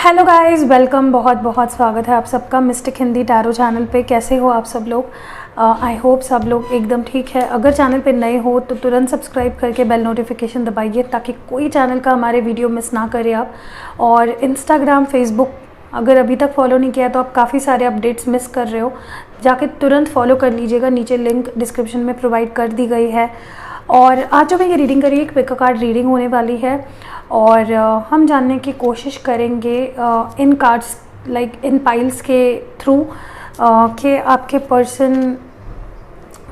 Hello guys, welcome. बहुत बहुत स्वागत है आप सबका मिस्टिक हिंदी टैरो चैनल पे। कैसे हो आप सब लोग? आई होप सब लोग एकदम ठीक है। अगर चैनल पे नए हो तो तुरंत सब्सक्राइब करके बेल नोटिफिकेशन दबाइए ताकि कोई चैनल का हमारे वीडियो मिस ना करें आप। और इंस्टाग्राम, फेसबुक अगर अभी तक फॉलो नहीं किया तो आप काफ़ी सारे अपडेट्स मिस कर रहे हो, जाके तुरंत फॉलो कर लीजिएगा। नीचे लिंक डिस्क्रिप्शन में प्रोवाइड कर दी गई है। और आज जो मैं ये रीडिंग करी, एक पिक कार्ड रीडिंग होने वाली है और हम जानने की कोशिश करेंगे इन कार्ड्स इन पाइल्स के थ्रू कि आपके पर्सन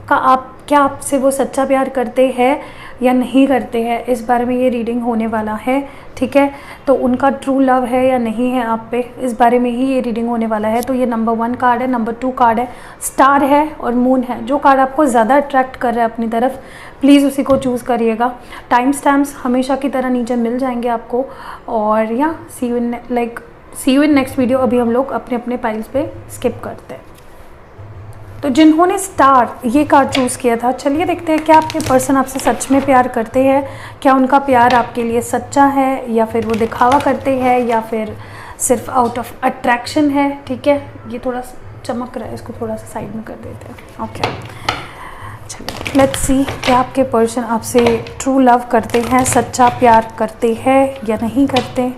का क्या आपसे वो सच्चा प्यार करते हैं या नहीं करते हैं, इस बारे में ये रीडिंग होने वाला है। ठीक है, तो उनका ट्रू लव है या नहीं है आप पे, इस बारे में ही ये रीडिंग होने वाला है। तो ये नंबर 1 कार्ड है, नंबर 2 कार्ड है, स्टार है और मून है। जो कार्ड आपको ज़्यादा अट्रैक्ट कर रहा है अपनी तरफ, प्लीज़ उसी को चूज़ करिएगा। टाइम स्टैम्प्स हमेशा की तरह नीचे मिल जाएंगे आपको। और या सी यू इन नेक्स्ट वीडियो। अभी हम लोग अपने अपने पाइल्स पे स्किप करते हैं। तो जिन्होंने स्टार ये कार्ड चूज़ किया था, चलिए देखते हैं क्या आपके पर्सन आपसे सच में प्यार करते हैं, क्या उनका प्यार आपके लिए सच्चा है या फिर वो दिखावा करते हैं या फिर सिर्फ आउट ऑफ अट्रैक्शन है। ठीक है, ये थोड़ा चमक रहा है, इसको थोड़ा सा साइड में कर देते हैं। ओके, चलिए लेट्स सी क्या आपके पर्सन आपसे ट्रू लव करते हैं, सच्चा प्यार करते हैं या नहीं करते।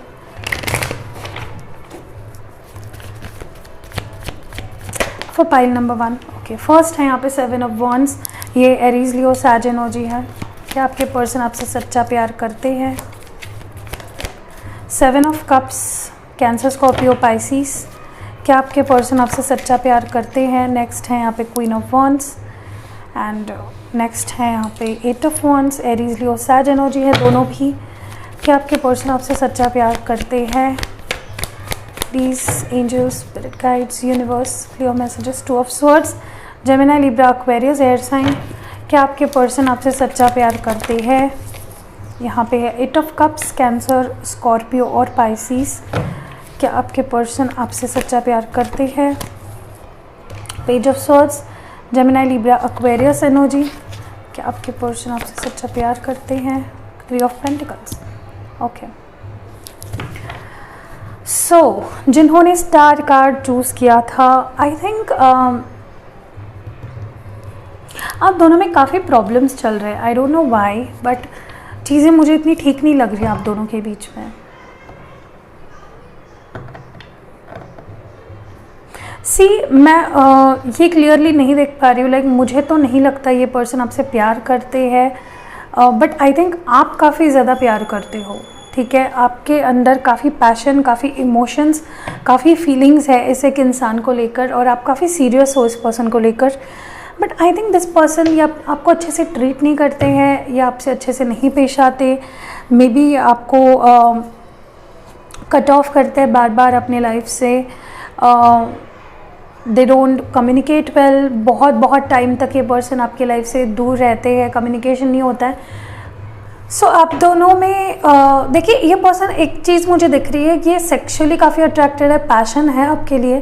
For pile number 1, okay, first है यहाँ पे 7 ऑफ वॉन्ड्स। ये एरीज, लियो, सैज एनर्जी है। क्या आपके पर्सन आपसे सच्चा प्यार करते हैं? 7 of cups, cancer, Scorpio, Pisces. क्या आपके पर्सन आपसे सच्चा प्यार करते हैं? नेक्स्ट है यहाँ पे queen of wands and next है यहाँ पे 8 ऑफ वॉन्ड्स। एरीज, लियो, सैज एनर्जी है दोनों भी। क्या आपके पर्सन आपसे सच्चा प्यार करते हैं? Please angels, spirit guides, universe, clear messages. 2 of swords, Gemini, Libra, Aquarius, air sign. क्या आपके पर्सन आपसे सच्चा प्यार करते हैं? यहाँ पे है 8 ऑफ कप्स, कैंसर, स्कॉर्पियो और पाइसिस। क्या आपके पर्सन आपसे सच्चा प्यार करते हैं? Page of swords, Gemini, Libra, Aquarius energy. क्या आपके पर्सन आपसे सच्चा प्यार करते हैं? 3 ऑफ पेंटिकल्स। ओके, सो जिन्होंने स्टार कार्ड चूज़ किया था, आई थिंक आप दोनों में काफ़ी प्रॉब्लम्स चल रहे हैं। I don't know why, but चीज़ें मुझे इतनी ठीक नहीं लग रही आप दोनों के बीच में। सी मैं ये क्लियरली नहीं देख पा रही हूँ। मुझे तो नहीं लगता ये पर्सन आपसे प्यार करते हैं, बट आई थिंक आप काफ़ी ज़्यादा प्यार करते हो। ठीक है, आपके अंदर काफ़ी पैशन, काफ़ी इमोशंस, काफ़ी फीलिंग्स है इस एक इंसान को लेकर और आप काफ़ी सीरियस हो इस पर्सन को लेकर। But I think this person या आपको अच्छे से ट्रीट नहीं करते हैं या आपसे अच्छे से नहीं पेश आते। मे बी आपको कट ऑफ करते हैं बार बार अपने लाइफ से। They don't communicate well. बहुत टाइम तक ये पर्सन आपके लाइफ से दूर रहते हैं, कम्युनिकेशन नहीं होता है। सो आप दोनों में देखिए, ये पर्सन, एक चीज़ मुझे दिख रही है कि ये सेक्सुअली काफ़ी अट्रैक्टेड है, पैशन है आपके लिए,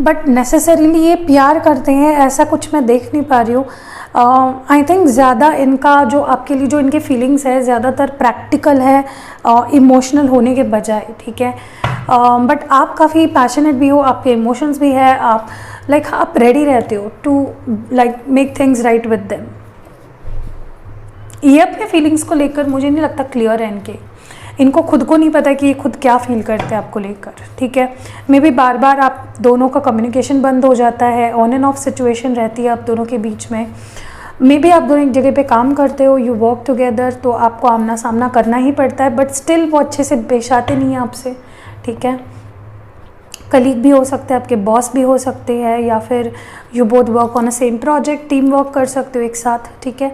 बट नेसेसरीली ये प्यार करते हैं ऐसा कुछ मैं देख नहीं पा रही हूँ। आई थिंक ज़्यादा इनका जो आपके लिए जो इनके फीलिंग्स है ज़्यादातर प्रैक्टिकल है, इमोशनल होने के बजाय। ठीक है, बट आप काफ़ी पैशनेट भी हो, आपके इमोशंस भी है, आप आप रेडी रहते हो to make things right with them. ये अपने फीलिंग्स को लेकर मुझे नहीं लगता क्लियर है इनको खुद को नहीं पता कि ये खुद क्या फील करते हैं आपको लेकर। ठीक है, मे बी बार बार आप दोनों का कम्युनिकेशन बंद हो जाता है, ऑन एंड ऑफ सिचुएशन रहती है आप दोनों के बीच में। मे बी आप दोनों एक जगह पे काम करते हो, यू वर्क टुगेदर, तो आपको आमना सामना करना ही पड़ता है, बट स्टिल वो अच्छे से पेश आते नहीं हैं आपसे। ठीक है, कलीग भी हो सकते हैं, आपके बॉस भी हो सकते हैं, या फिर you both work on a same project, team work कर सकते हो एक साथ। ठीक है,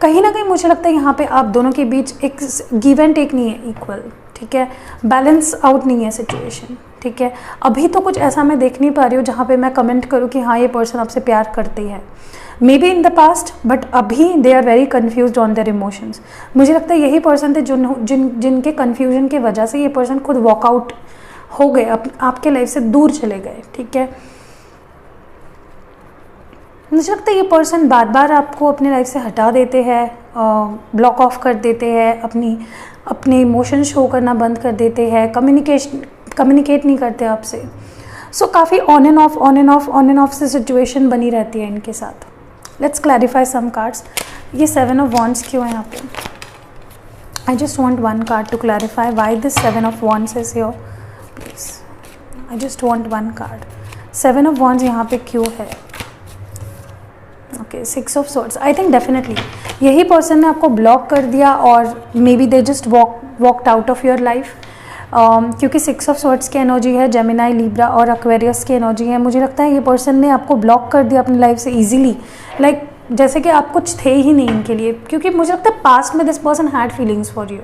कहीं ना कहीं मुझे लगता है यहाँ पे आप दोनों के बीच एक गिव एंड टेक नहीं है इक्वल। ठीक है, बैलेंस आउट नहीं है सिचुएशन। ठीक है, अभी तो कुछ ऐसा मैं देख नहीं पा रही हूँ जहाँ पे मैं कमेंट करूँ कि हाँ ये पर्सन आपसे प्यार करते हैं। May be in the past, but अभी they are very confuse on their emotions. मुझे लगता है यही पर्सन थे जिनके कन्फ्यूजन की वजह से ये पर्सन खुद वॉकआउट हो गए, आपके लाइफ से दूर चले गए। ठीक है, मुझे लगता है ये पर्सन बार बार आपको अपने लाइफ से हटा देते हैं, ब्लॉक ऑफ कर देते हैं, अपने इमोशन शो करना बंद कर देते हैं, कम्युनिकेट नहीं करते आपसे। सो काफ़ी ऑन एंड ऑफ से सिचुएशन बनी रहती है इनके साथ। Let's clarify some cards. ये 7 ऑफ वॉन्ड्स क्यों है यहाँ पे? I just want one card to clarify why this 7 of wands is here please. I just want one card. 7 of wands यहाँ पे क्यों है? Okay 6 of swords. I think definitely यही पर्सन ने आपको ब्लॉक कर दिया और maybe they just walked out of your life, क्योंकि 6 ऑफ सोर्ड्स की एनर्जी है, जेमिनाई, लिब्रा और एक्वेरियस की एनर्जी है। मुझे लगता है ये पर्सन ने आपको ब्लॉक कर दिया अपनी लाइफ से ईजिली, लाइक जैसे कि आप कुछ थे ही नहीं इनके लिए, क्योंकि मुझे लगता है पास्ट में this person had feelings for you,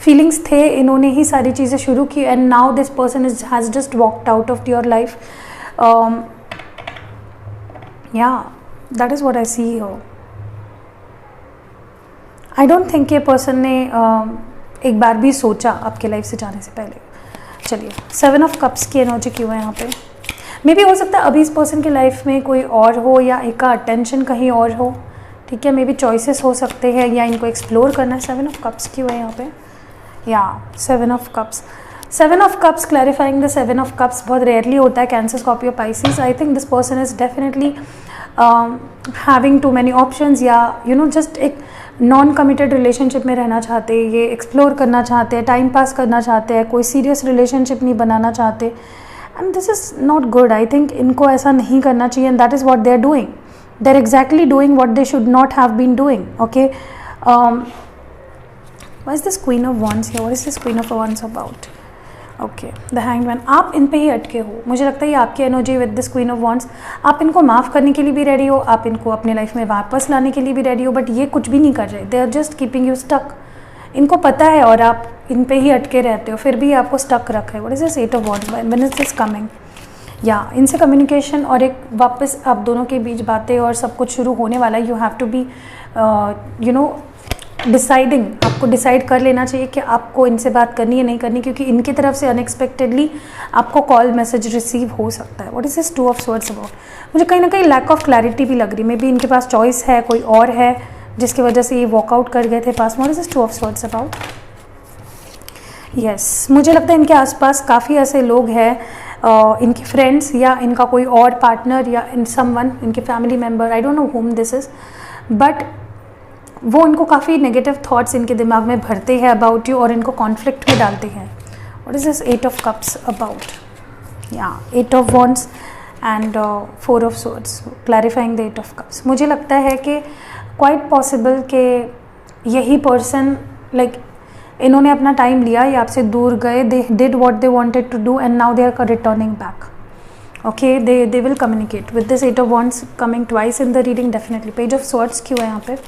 feelings थे, इन्होंने ही सारी चीज़ें शुरू की and now this person has just walked out of your life. या that is what I see here. I don't think ये पर्सन ने एक बार भी सोचा आपके लाइफ से जाने से पहले। चलिए 7 ऑफ कप्स की एनर्जी क्यों है यहाँ पे? मे बी हो सकता है अभी इस पर्सन की लाइफ में कोई और हो या इनका अटेंशन कहीं और हो, ठीक है, मे बी चॉइसेस हो सकते हैं या इनको एक्सप्लोर करना है। 7 ऑफ कप्स क्यों है यहाँ पे? या 7 of cups. 7 of cups, clarifying the 7 of cups बहुत रेयरली होता है cancer, Scorpio, Pisces. I think this person is definitely having too many options, या यू नो जस्ट एक नॉन कमिटेड रिलेशनशिप में रहना चाहते हैं, ये एक्सप्लोर करना चाहते हैं, टाइम पास करना चाहते हैं, कोई सीरियस रिलेशनशिप नहीं बनाना चाहते, and this is not good. I think इनको ऐसा नहीं करना चाहिए and that is what they are doing. They are exactly doing what they should not have been doing. Okay, what is this queen of wands here? What is this queen of wands about? Okay, the hanged man. आप इन पे ही अटके हो, मुझे लगता है ये आपकी energy with this queen of wands. आप इनको माफ़ करने के लिए भी रेडी हो, आप इनको अपने लाइफ में वापस लाने के लिए भी रेडी हो, बट ये कुछ भी नहीं कर रहे। They are just keeping you stuck. इनको पता है और आप इन पे ही अटके रहते हो, फिर भी आपको स्टक रखा है। What is this 8 of wands? When is this coming? या इनसे कम्युनिकेशन और एक वापस आप दोनों के बीच बातें और सब कुछ शुरू होने वाला है। You have to be you know deciding. आपको डिसाइड कर लेना चाहिए कि आपको इनसे बात करनी है नहीं करनी, क्योंकि इनकी तरफ से अनएक्सपेक्टेडली आपको कॉल मैसेज रिसीव हो सकता है। What is this 2 of swords about? मुझे कहीं ना कहीं लैक ऑफ क्लैरिटी भी लग रही है। मे बी इनके पास चॉइस है, कोई और है जिसकी वजह से ये वॉकआउट कर गए थे पास। What is this 2 of swords about? Yes, मुझे लगता है इनके आसपास काफ़ी ऐसे लोग हैं, इनके फ्रेंड्स या इनका कोई और पार्टनर या इन समवन, इनके family member, I don't know home this is, but वो इनको काफ़ी नेगेटिव थॉट्स इनके दिमाग में भरते हैं अबाउट यू और इनको कॉन्फ्लिक्ट में डालते हैं। What is this 8 of cups about? या 8 of wands and 4 of swords, clarifying the 8 of cups. मुझे लगता है कि क्वाइट पॉसिबल कि यही पर्सन लाइक इन्होंने अपना टाइम लिया, ये आपसे दूर गए, they did what they wanted to do and now they are returning back. Okay, they will communicate with this 8 of wands coming twice in the reading definitely. Page of swords क्यों है यहाँ पे?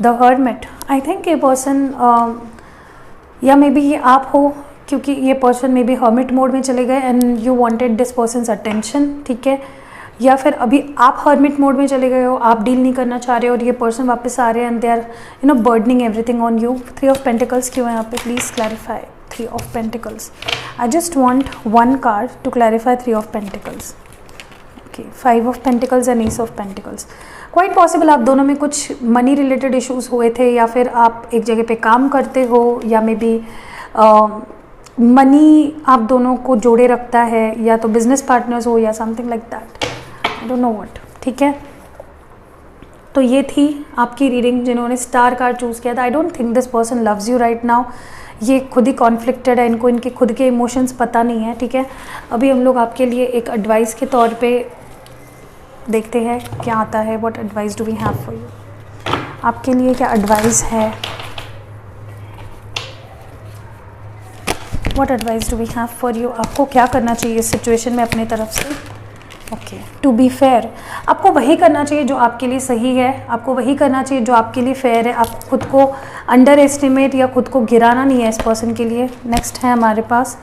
The hermit. I think ये person या maybe ये आप हो, क्योंकि ये person maybe hermit mode में चले गए and you wanted this person's attention, ठीक है, या फिर अभी आप हर्मिट मोड में चले गए हो, आप डील नहीं करना चाह रहे हो और ये पर्सन वापस आ रहे हैं and they are you know burdening everything on you. 3 of pentacles क्यों है यहाँ पे? Please clarify 3 of pentacles. I just want one card to clarify 3 of pentacles. Okay, 5 of pentacles and ace of pentacles. Quite possible आप दोनों में कुछ money related issues हुए थे, या फिर आप एक जगह पे काम करते हो, या मे बी मनी आप दोनों को जोड़े रखता है, या तो बिजनेस पार्टनर्स हो या something like that, I don't know what, ठीक है। तो ये थी आपकी रीडिंग जिन्होंने स्टार कार्ड चूज़ किया था। आई don't think this person loves you right now. ये खुद ही कॉन्फ्लिक्टेड है, इनको इनके खुद के इमोशंस पता नहीं है, ठीक है। अभी हम लोग आपके लिए एक एडवाइस के तौर पे देखते हैं क्या आता है। What advice do we have for you? आपके लिए क्या एडवाइस है? What advice do we have for you? आपको क्या करना चाहिए इस सिचुएशन में अपनी तरफ से? ओके, टू बी फेयर, आपको वही करना चाहिए जो आपके लिए सही है, आपको वही करना चाहिए जो आपके लिए फेयर है। आप खुद को अंडर एस्टिमेट या खुद को गिराना नहीं है इस पर्सन के लिए। नेक्स्ट है हमारे पास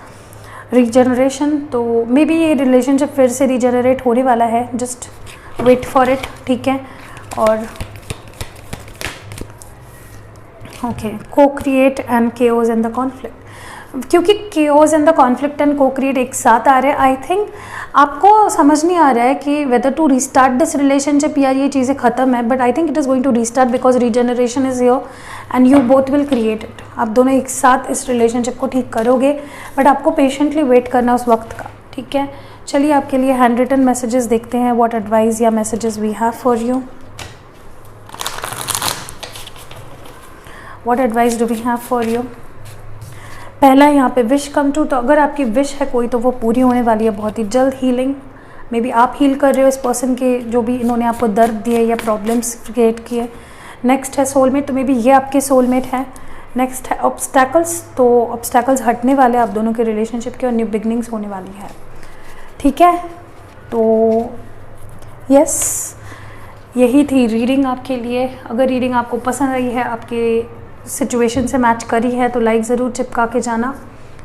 रीजनरेशन। तो मे बी ये रिलेशनशिप फिर से रीजनरेट होने वाला है, जस्ट वेट फॉर इट, ठीक है। और okay, co create and chaos in the conflict. क्योंकि chaos and the conflict and co create एक साथ आ रहे हैं। आई थिंक आपको समझ नहीं आ रहा है कि whether to restart this relationship या ये चीज़ें ख़त्म है, but I think it is going to restart because regeneration is here and you both will create it. आप दोनों एक साथ इस रिलेशनशिप को ठीक करोगे, बट आपको पेशेंटली वेट करना उस वक्त का, ठीक है। चलिए आपके लिए हैंड रिटन मैसेजेस देखते हैं, व्हाट एडवाइस या messages we have for you. What advice do we have for you. पहला यहाँ पे विश कम ट्रू, तो अगर आपकी विश है कोई तो वो पूरी होने वाली है बहुत ही जल्द। हीलिंग, मे बी आप हील कर रहे हो इस पर्सन के जो भी इन्होंने आपको दर्द दिए या प्रॉब्लम्स क्रिएट किए। नेक्स्ट है सोलमेट, तो मे बी ये आपके सोलमेट है। नेक्स्ट है ऑब्स्टैकल्स, तो ऑब्स्टैकल्स हटने वाले आप दोनों के रिलेशनशिप के और न्यू बिगनिंग्स होने वाली है, ठीक है। तो यस, यही थी रीडिंग आपके लिए। अगर रीडिंग आपको पसंद आई है, आपके सिचुएशन से मैच करी है, तो लाइक ज़रूर चिपका के जाना।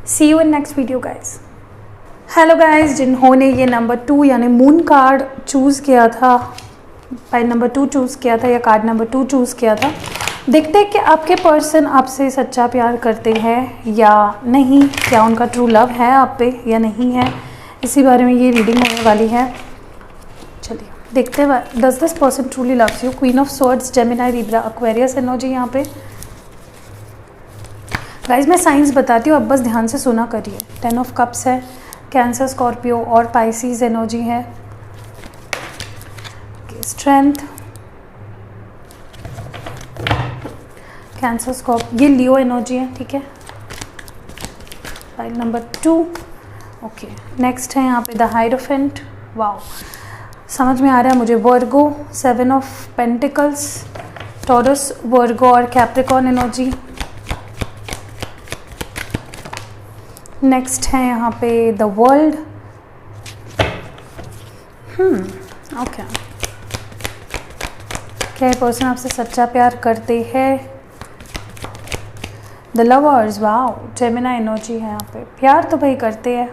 See you in next video guys. Hello guys, जिन्होंने ये नंबर 2 यानी मून कार्ड चूज़ किया था, पाइल नंबर 2 चूज़ किया था या कार्ड नंबर 2 चूज़ किया था, देखते हैं कि आपके पर्सन आपसे सच्चा प्यार करते हैं या नहीं, क्या उनका ट्रू लव है आप पे या नहीं है, इसी बारे में ये रीडिंग होने वाली है। चलिए देखते हैं, does this person truly loves you. Queen of swords, Gemini, Libra, Aquarius energy यहाँ पे। गाइज मैं साइंस बताती हूँ, अब बस ध्यान से सुना करिए। 10 ऑफ कप्स है, कैंसर, स्कॉर्पियो और पाइसिस एनर्जी है। स्ट्रेंथ, कैंसर, स्कॉर्पियो, ये लियो एनर्जी है, ठीक है। File number 2, okay. नेक्स्ट है यहाँ पे द हाइरोफेंट, वाओ समझ में आ रहा है मुझे। वर्गो, 7 ऑफ पेंटिकल्स, टॉरस, वर्गो और कैप्रिकॉर्न एनर्जी। नेक्स्ट है यहाँ पे द वर्ल्ड, ओके। क्या पर्सन आपसे सच्चा प्यार करते हैं। The lovers, wow Gemini energy है यहाँ पे। प्यार तो भाई करते हैं।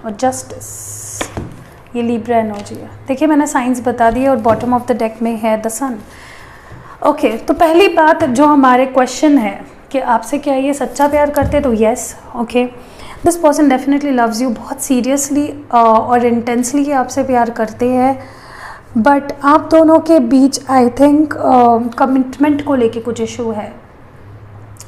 और जस्टिस, ये लिब्रा एनर्जी है। देखिए मैंने साइंस बता दी है और बॉटम ऑफ द डेक में है द सन। ओके तो पहली बात जो हमारे क्वेश्चन है कि आपसे क्या ये सच्चा प्यार करते हैं, तो yes, okay this person definitely loves you, बहुत सीरियसली और इंटेंसली आपसे प्यार करते हैं। बट आप दोनों के बीच आई थिंक कमिटमेंट को लेके कुछ इशू है।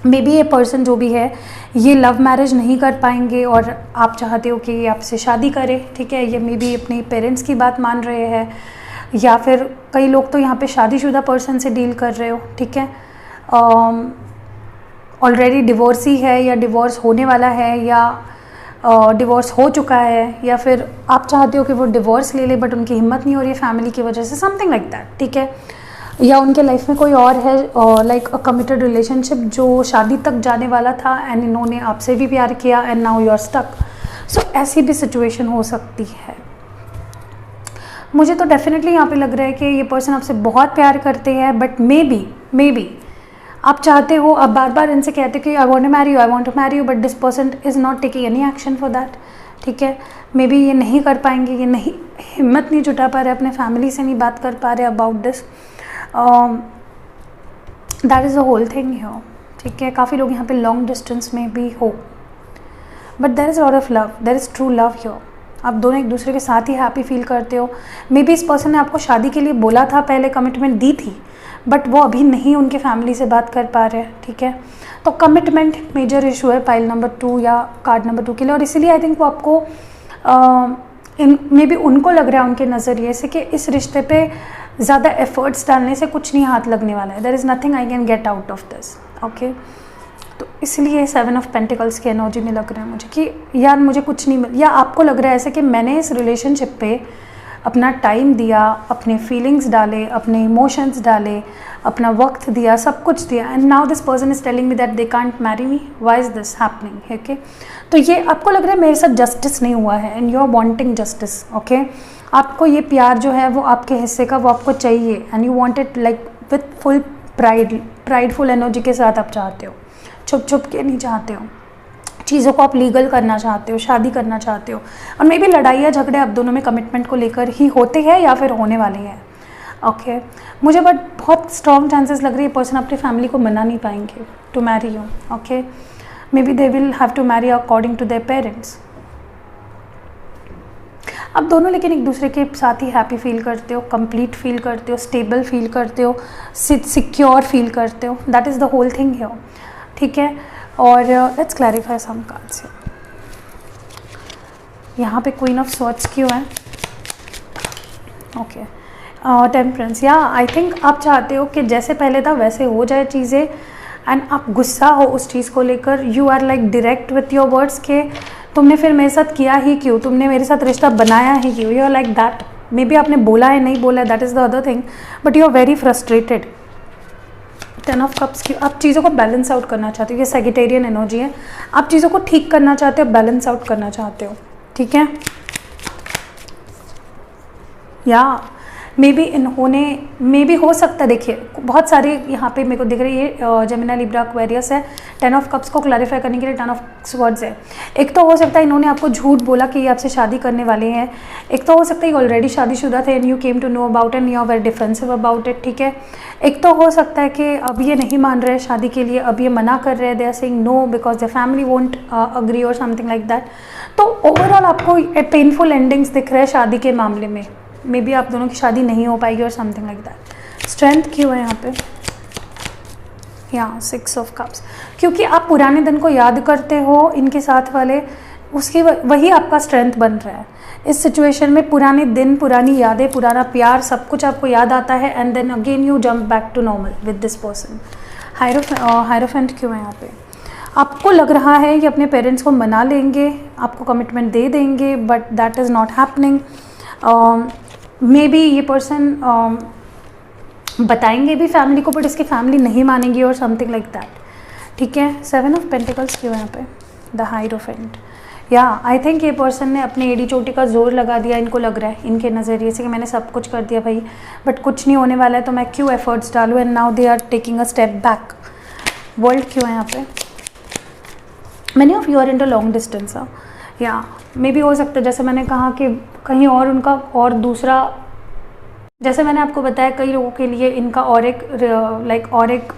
मे बी ये पर्सन जो भी है ये लव मैरिज नहीं कर पाएंगे और आप चाहते हो कि ये आपसे शादी करे, ठीक है। ये मे बी अपने पेरेंट्स की बात मान रहे हैं, या फिर कई लोग तो यहाँ पे शादीशुदा पर्सन से डील कर रहे हो, ठीक है। ऑलरेडी डिवोर्सी है या डिवोर्स होने वाला है या डिवोर्स हो चुका है, या फिर आप चाहते हो कि वो डिवोर्स ले ले बट उनकी हिम्मत नहीं हो रही है फैमिली की वजह से, समथिंग लाइक दैट, ठीक है। या उनके लाइफ में कोई और है लाइक अ कमिटेड रिलेशनशिप जो शादी तक जाने वाला था एंड इन्होंने आपसे भी प्यार किया and now you are stuck. So ऐसी भी सिचुएशन हो सकती है। मुझे तो डेफिनेटली यहाँ पे लग रहा है कि ये पर्सन आपसे बहुत प्यार करते हैं, बट मे बी आप चाहते हो, आप बार बार इनसे कहते हो कि I want to marry you, but this person is not taking any action for that, ठीक है। मे बी ये नहीं कर पाएंगे, ये नहीं हिम्मत नहीं जुटा पा रहे, अपने फैमिली से नहीं बात कर पा रहे about this, that is the whole thing here, ठीक है। काफ़ी लोग यहाँ पे लॉन्ग डिस्टेंस में भी हो, but there is lot of love, there is true love here. आप दोनों एक दूसरे के साथ ही हैप्पी फील करते हो। मे बी इस पर्सन ने आपको शादी के लिए बोला था, पहले कमिटमेंट दी थी, बट वो अभी नहीं उनके फैमिली से बात कर पा रहे हैं, ठीक है। तो कमिटमेंट मेजर इशू है पाइल नंबर 2 या कार्ड नंबर 2 के लिए, और इसीलिए आई थिंक वो आपको मे बी उनको लग रहा है उनके नज़रिए से कि इस रिश्ते पे ज़्यादा एफर्ट्स डालने से कुछ नहीं हाथ लगने वाला है, there is nothing I can get out of this, okay. तो इसलिए 7 ऑफ पेंटिकल्स की एनर्जी में लग रहा है मुझे कि यार मुझे कुछ नहीं मिल, या आपको लग रहा है ऐसे कि मैंने इस रिलेशनशिप पे अपना टाइम दिया, अपने फीलिंग्स डाले, अपने इमोशंस डाले, अपना वक्त दिया, सब कुछ दिया, and now this person is telling me that they can't marry me, why is this happening, okay. तो ये आपको लग रहा है मेरे साथ जस्टिस नहीं हुआ है and you are wanting justice, okay. आपको ये प्यार जो है वो आपके हिस्से का वो आपको चाहिए and you want it like with full prideful energy के साथ आप चाहते हो, छुप छुप के नहीं चाहते हो, चीज़ों को आप लीगल करना चाहते हो, शादी करना चाहते हो। और मे बी लड़ाइयाँ झगड़े आप दोनों में कमिटमेंट को लेकर ही होते हैं या फिर होने वाले हैं। ओके मुझे बट बहुत स्ट्रॉन्ग चांसेस लग रही है पर्सन अपनी फैमिली को मना नहीं पाएंगे to marry you. Okay maybe they will have to marry according to their parents. अब दोनों लेकिन एक दूसरे के साथ ही हैप्पी फील करते हो, कंप्लीट फील करते हो, स्टेबल फील करते हो, सिक्योर फील करते हो. That is the whole thing here. ठीक है. और लेट्स क्लैरिफाई सम कार्ड्स. यहाँ पे क्वीन ऑफ स्वॉर्ड्स क्यों है? Okay temperance. या आई थिंक आप चाहते हो कि जैसे पहले था वैसे हो जाए चीज़ें, एंड आप गुस्सा हो उस चीज़ को लेकर. You are like direct with your words के तुमने फिर मेरे साथ किया ही क्यों, तुमने मेरे साथ रिश्ता बनाया ही क्यों. You are like that. Maybe आपने बोला है नहीं बोला है, that is the other thing, but you are very frustrated. 10 of cups क्यों? आप चीज़ों को बैलेंस आउट करना चाहते हो. ये सेजिटेरियन एनर्जी है. आप चीज़ों को ठीक करना चाहते हो, बैलेंस आउट करना चाहते हो. ठीक है. या मे बी इन्होंने मे बी हो सकता है, देखिए बहुत सारे यहाँ पे मेरे को दिख रही है जेमिनी लिब्रा एक्वेरियस है. 10 ऑफ कप्स को क्लैरिफाई करने के लिए 10 ऑफ स्वॉर्ड्स है. एक तो हो सकता है इन्होंने आपको झूठ बोला कि ये आपसे शादी करने वाले हैं. एक तो हो सकता है ये ऑलरेडी शादीशुदा थे and you came to know about and you are very defensive about it. ठीक है. एक तो हो सकता है कि अब ये नहीं मान रहे शादी के लिए, अब ये मना कर रहे हैं, they are saying no because the family won't agree और समथिंग लाइक दैट. तो ओवरऑल आपको पेनफुल एंडिंग्स दिख रहे हैं शादी के मामले में. मे बी आप दोनों की शादी नहीं हो पाएगी और समथिंग लाइक दैट. स्ट्रेंथ क्यों है यहाँ पे? यहाँ 6 ऑफ कप्स. क्योंकि आप पुराने दिन को याद करते हो इनके साथ वाले, उसकी वही आपका स्ट्रेंथ बन रहा है इस सिचुएशन में. पुराने दिन, पुरानी यादें, पुराना प्यार, सब कुछ आपको याद आता है and then again you jump back to normal with this person. Hierophant क्यों है यहाँ पे? आपको लग रहा है कि अपने पेरेंट्स को मना लेंगे, आपको कमिटमेंट दे देंगे, but that is not happening. May be ये पर्सन बताएंगे भी फैमिली को, बट इसकी फैमिली नहीं मानेगी और समथिंग लाइक दैट. ठीक है. 7 ऑफ पेंटिकल्स क्यों है यहाँ पे? The hierophant. या आई थिंक ये पर्सन ने अपने एड़ी चोटी का जोर लगा दिया. इनको लग रहा है इनके नज़रिए से कि मैंने सब कुछ कर दिया भाई, बट कुछ नहीं होने वाला है, तो मैं क्यों एफर्ट्स डालूँ, and now they are taking a step back. World क्यों है यहाँ पे? Many of you are into long distance. या मे बी हो सकता है जैसे मैंने कहा कि कहीं और उनका और दूसरा, जैसे मैंने आपको बताया कई लोगों के लिए इनका और एक और एक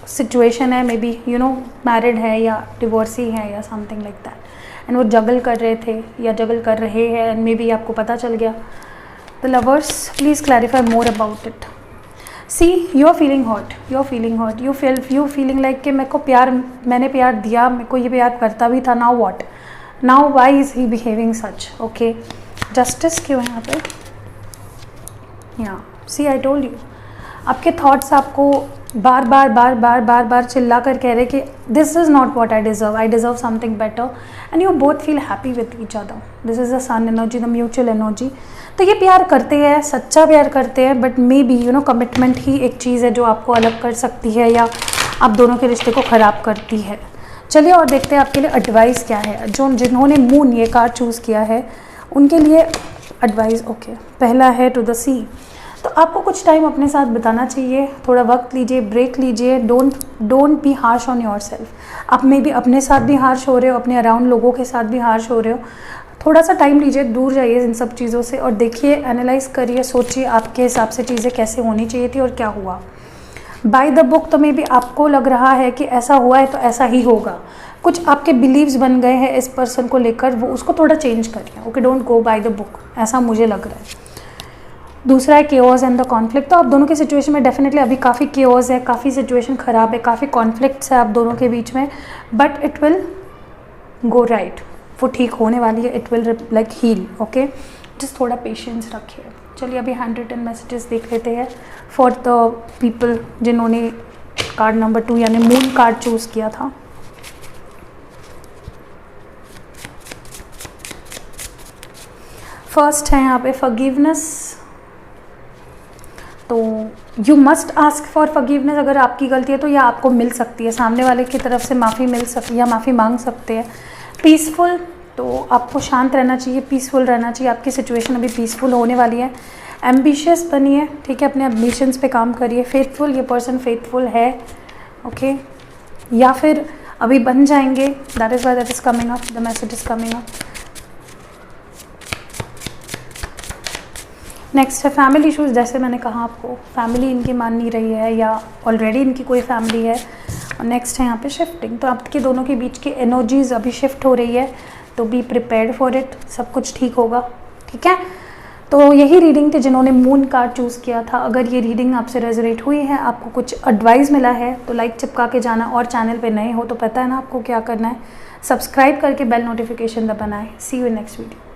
सिचुएशन है. May be you no married है या डिवोर्सी है या समथिंग लाइक दैट, एंड वो जगल कर रहे थे या जगल कर रहे हैं एंड मे बी आपको पता चल गया. The lovers please clarify more about it. See you are feeling hot, you feeling like कि मेरे को प्यार, मैंने प्यार दिया, मेरे को ये प्यार करता भी था, now what, now why is he behaving such. Okay. Justice क्यों है यहाँ पे? यहाँ सी आई टोल्ड यू, आपके थॉट्स आपको बार बार चिल्ला कर कह रहे कि this is not what I deserve something better, and you both feel happy with each other. This is the sun energy, the mutual energy. तो ये प्यार करते हैं, सच्चा प्यार करते हैं, but maybe you no commitment ही एक चीज़ है जो आपको अलग कर सकती है या आप दोनों के रिश्ते को ख़राब करती है. चलिए और देखते हैं आपके लिए एडवाइस क्या है. जिन्होंने मून ये कार्ड चूज़ किया है उनके लिए एडवाइस. ओके. पहला है टू द सी. तो आपको कुछ टाइम अपने साथ बिताना चाहिए, थोड़ा वक्त लीजिए, ब्रेक लीजिए. Don't be harsh on your self. आप में भी अपने साथ भी हार्श हो रहे हो, अपने अराउंड लोगों के साथ भी हार्श हो रहे हो. थोड़ा सा टाइम लीजिए, दूर जाइए इन सब चीज़ों से और देखिए, एनालाइज करिए, सोचिए आपके हिसाब से चीज़ें कैसे होनी चाहिए थी और क्या हुआ. बाय द बुक तो मे बी आपको लग रहा है कि ऐसा हुआ है तो ऐसा ही होगा. कुछ आपके बिलीव्स बन गए हैं इस पर्सन को लेकर, वो उसको थोड़ा चेंज करिए. Okay. Don't go by the book, ऐसा मुझे लग रहा है. दूसरा है केओस एंड द कॉन्फ्लिक्ट. तो आप दोनों की सिचुएशन में डेफिनेटली अभी काफ़ी केओस है, काफ़ी सिचुएशन ख़राब है, काफ़ी कॉन्फ्लिक्ट्स है आप दोनों के बीच में, but it will go right. वो ठीक होने वाली है. It will like heal. Okay. Just थोड़ा पेशेंस रखिए. चलिए अभी 110 मैसेजेस देख लेते हैं फॉर द पीपल जिन्होंने कार्ड नंबर 2 यानी मून कार्ड चूज़ किया था. फर्स्ट है यहाँ पे फॉरगिवनेस. तो you must ask for forgiveness. अगर आपकी गलती है तो यह आपको मिल सकती है, सामने वाले की तरफ से माफ़ी मिल सकती है या माफ़ी मांग सकते हैं. पीसफुल. तो आपको शांत रहना चाहिए, पीसफुल रहना चाहिए. आपकी सिचुएशन अभी पीसफुल होने वाली है. एम्बिशियस बनिए. ठीक है. अपने एम्बिशंस पे काम करिए. फेथफुल. ये पर्सन फेथफुल है. ओके. या फिर अभी बन जाएंगे. That is why that is coming up. The message is coming up. Next है फैमिली इशूज़। जैसे मैंने कहा आपको, फैमिली इनकी मान नहीं रही है या ऑलरेडी इनकी कोई फैमिली है। और नेक्स्ट है यहाँ पे शिफ्टिंग। तो आपके दोनों के बीच की एनर्जीज अभी शिफ्ट हो रही है, तो बी प्रिपेयर्ड फॉर इट, सब कुछ ठीक होगा। ठीक है, तो यही रीडिंग थी जिन्होंने मून कार्ड चूज़ किया था। अगर ये रीडिंग आपसे रेजोनेट हुई है, आपको कुछ एडवाइस मिला है, तो लाइक चिपका के जाना। और चैनल पे नए हो तो पता है ना आपको क्या करना है, सब्सक्राइब करके बेल नोटिफिकेशन दबाना है। सी यू इन नेक्स्ट वीडियो।